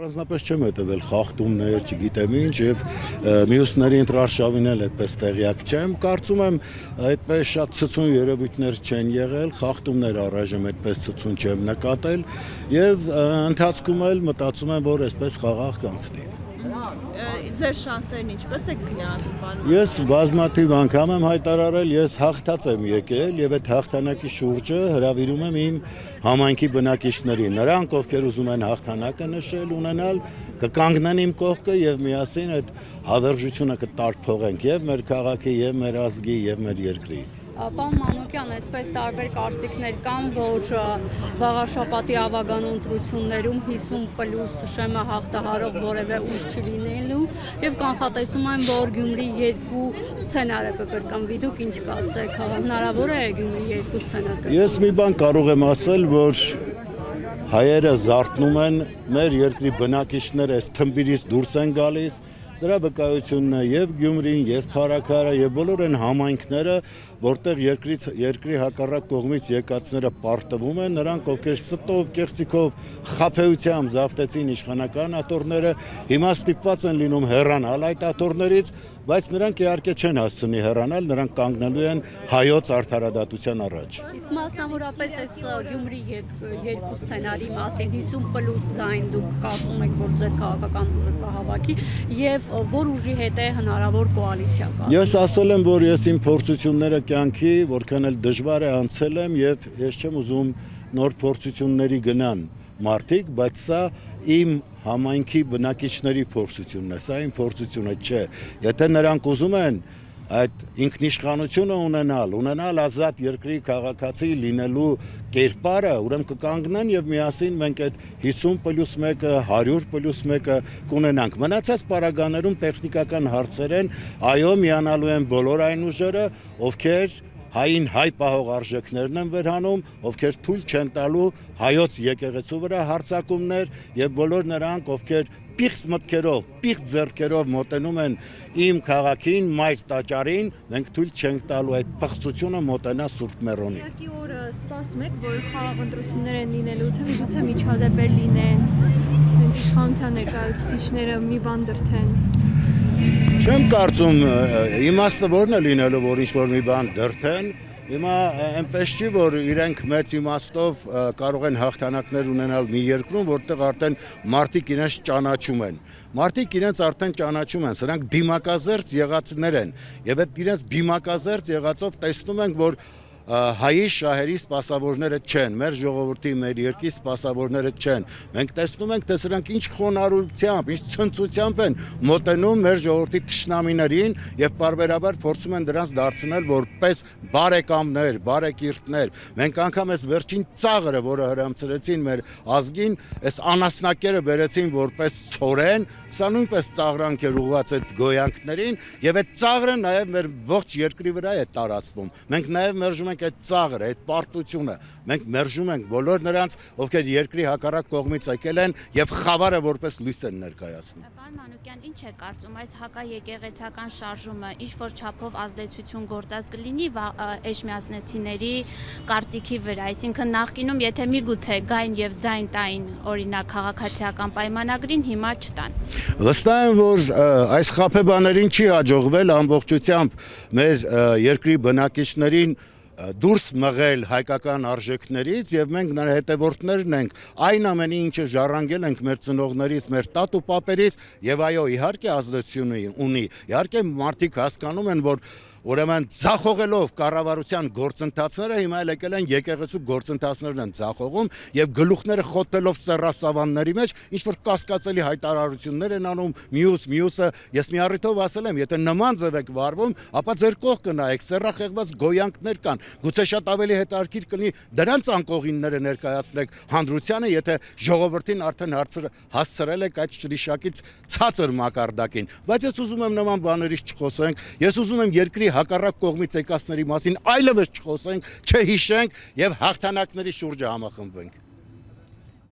Առանձնապես չեմ հետևել խախտումներ, չգիտեմ ինչ եւ մյուսների ընտրարշավին էլ այդպես տեղյակ չեմ։ Կարծում եմ այդպես շատ ցցուն երևույթներ չեն եղել, խախտումներ առայժմ այդպես ցցուն չեմ նկատել եւ ընթացքում էլ մտածում եմ, որ այսպես խաղաղ կանցնի։ Ձեր շանսերն ինչպես եք գնահատում։ Ես բազմաթիվ անգամ եմ հայտարարել, ես հաղթած եմ եկել եւ այդ հաղթանակի շուրջը հրավիրում եմ իմ համայնքի բնակիչներին։ Նրանք, ովքեր ուզում են հաղթանակը նշել, ունենալ, կկանգնեն իմ կողքը եւ միասին այդ հավերժությունը կտարփողենք եւ մեր քաղաքի, եւ մեր ազգի, եւ մեր երկրի։ Պարոն Մանուկյան, այսպես տարբեր կարծիքներ կան, որ վաղաշաբաթի ավագանու ընտրություններում 50+ շեմը հաղթահարող որևէ ուժ չի լինելու եւ կանխատեսում են, որ Գյումրի 2 սցենարը կկրկնվի։ Դուք ինչ կասեք, հնարավոր է Գյումրի 2 սցենար կրկնվի։ Ես մի բան կարող եմ ասել, որ հայերը զարթնում են, մեր երկրի բնակիչները այս թմբիրից դուրս են գալիս։ Դրա վկայությունն է եւ Գյումրին, եւ Փարաքարը, եւ բոլոր այն համայնքները, որտեղ երկրի հակառակ կողմից եկածները պարտվում են, նրանք ովքեր ստով, կեղծիքով, խաբեությամբ զավթեցին իշխանական աթոռները, հիմա ստիպված են լինում հեռանալ այդ աթոռներից, բայց նրանք իհարկե չեն հասցնի հեռանալ, նրանք կանգնելու են հայոց արդարադատության առաջ։ Իսկ մասնավորապես այս Գյումրի 2 սցենարի մասին 50+ զայն դուք կարծում եք, որ ձեր քաղաքական ուժը կհավաքի եւ որ ուժի հետ է հնարավոր կոալիցիա կազմել։ Ես ասել եմ, որ ես իմ փորձությունները կյանքի որքան էլ դժվար է անցել եմ եւ ես չեմ ուզում նոր փորձությունների գնան մարդիկ, բայց սա իմ համայնքի բնակիչների փորձությունն է, սա իմ փորձությունը չէ։ Եթե նրանք ուզում են այդ ինքնիշխանությունը ունենալ ազատ երկրի քաղաքացի լինելու կերպարը, ուրեմն կկանգնեն եւ միասին մենք այդ 50+1-ը, 100+1-ը կունենանք։ Մնացած պարագաներում տեխնիկական հարցեր են, այո, միանալու են բոլոր այն ուժերը, ովքեր հային հայ պահող արժեքներն են վերհանում, ովքեր թույլ չեն տալու հայոց եկեղեցու վրա հարձակումներ եւ բոլոր նրանք, ովքեր պիղծ մտքերով, պիղծ ձեռքերով մոտենում են իմ քաղաքին, մայր տաճարին, մենք թույլ չենք տալու այդ պղծությունը մոտենա Սուրբ Մեռոնին։ Ուղղակի օրը սպասում եք, որ խաղաղ ընտրություններ են լինելու, թե միգուցե միջադեպեր լինեն, հենց իշխանության ներկայացուցիչները մի բան դրթեն։ Չեմ կարծում, իմաստը որն է լինելու, որ ինչ-որ մի բան դրթեն, հիմա այնպես չի, որ իրենք մեծ իմաստով կարող են հաղթանակներ ունենալ մի երկրում, որտեղ արդեն մարդիկ իրենց ճանաչում են։ Մարդիկ իրենց արդեն ճանաչում են, սրանք բիմակազերծ եղածներ են, եւ այդ իրենց բիմակազերծ եղածով տեսնում ենք, որ հայի շահերի սպասավորները չեն, մեր ժողովրդի, մեր երկրի սպասավորները չեն։ Մենք տեսնում ենք, թե սրանք ինչ խոնարհությամբ, ինչ ցնծությամբ են մոտենում մեր ժողովրդի թշնամիներին եւ պարբերաբար փորձում են դրանց դարձնել որպես բարեկամներ, բարեկիրթներ։ Մենք անգամ այս վերջին ծաղրը, որը հրամցրեցին մեր ազգին, այս անասնակերը բերեցին որպես ցորեն, սա նույնպես ծաղրանք էր ուղղված այդ գոյանքներին եւ այդ ծաղրը նաեւ մեր ողջ երկրի վրա է տարածվում։ Մենք նաեւ մերժում ենք այդ ծաղրը, այդ պարտությունը, մենք մերժում ենք բոլոր նրանց, ովքեր երկրի հակառակ կողմից եկել են եւ խավարը որպես լույս են ներկայացնում։ Պարոն Մանուկյան, ինչ է կարծում, այս հակաեկեղեցական շարժումը ինչ որ չափով ազդեցություն գործած կլինի էջմիածնեցիների կարծիքի վրա, այսինքն նախկինում եթե միգուցե գային եւ ձայն տային օրինակ քաղաքացիական պայմանագրին, հիմա չտան։ Վստահ եմ, որ այս խաբեբաներին չի հաջողվել ամբողջությամբ մեր երկրի բնակիչներին դուրս մղել հայկական արժեքներից եւ մենք նրա հետևորդներն ենք, այն ամենի ինչը ժառանգել ենք մեր ծնողներից, մեր տատ ու պապերից եւ այո, իհարկե ազդեցություն ունի։ Իհարկե մարդիկ հասկանում են, որ ուրեմն ձախողելով կառավարության գործընթացները հիմա եկել են եկեղեցու գործընթացներն են ձախողում եւ գլուխները խոթելով սեռասավանների մեջ ինչ որ կասկածելի հայտարարություններ են անում մյուսը ես մի առիթով ասել եմ եթե նման ձև եք վարվում ապա ձեր կողք կնայեք սեռախեղված գոյանքներ կան գուցե շատ ավելի հետաքրքիր կլինի դրանց անկողինները ներկայացնեք հանրությանը եթե ժողովրդին արդեն հասցրել եք այդ ճրիշակից ցածր մակարդակին բայց ես ուզում եմ նման բաներից չխոսենք ես ուզում եմ երկրի հակառակ կողմից եկածների մասին այլևս չխոսենք, չհիշենք եւ հաղթանակների շուրջը համախմբվենք։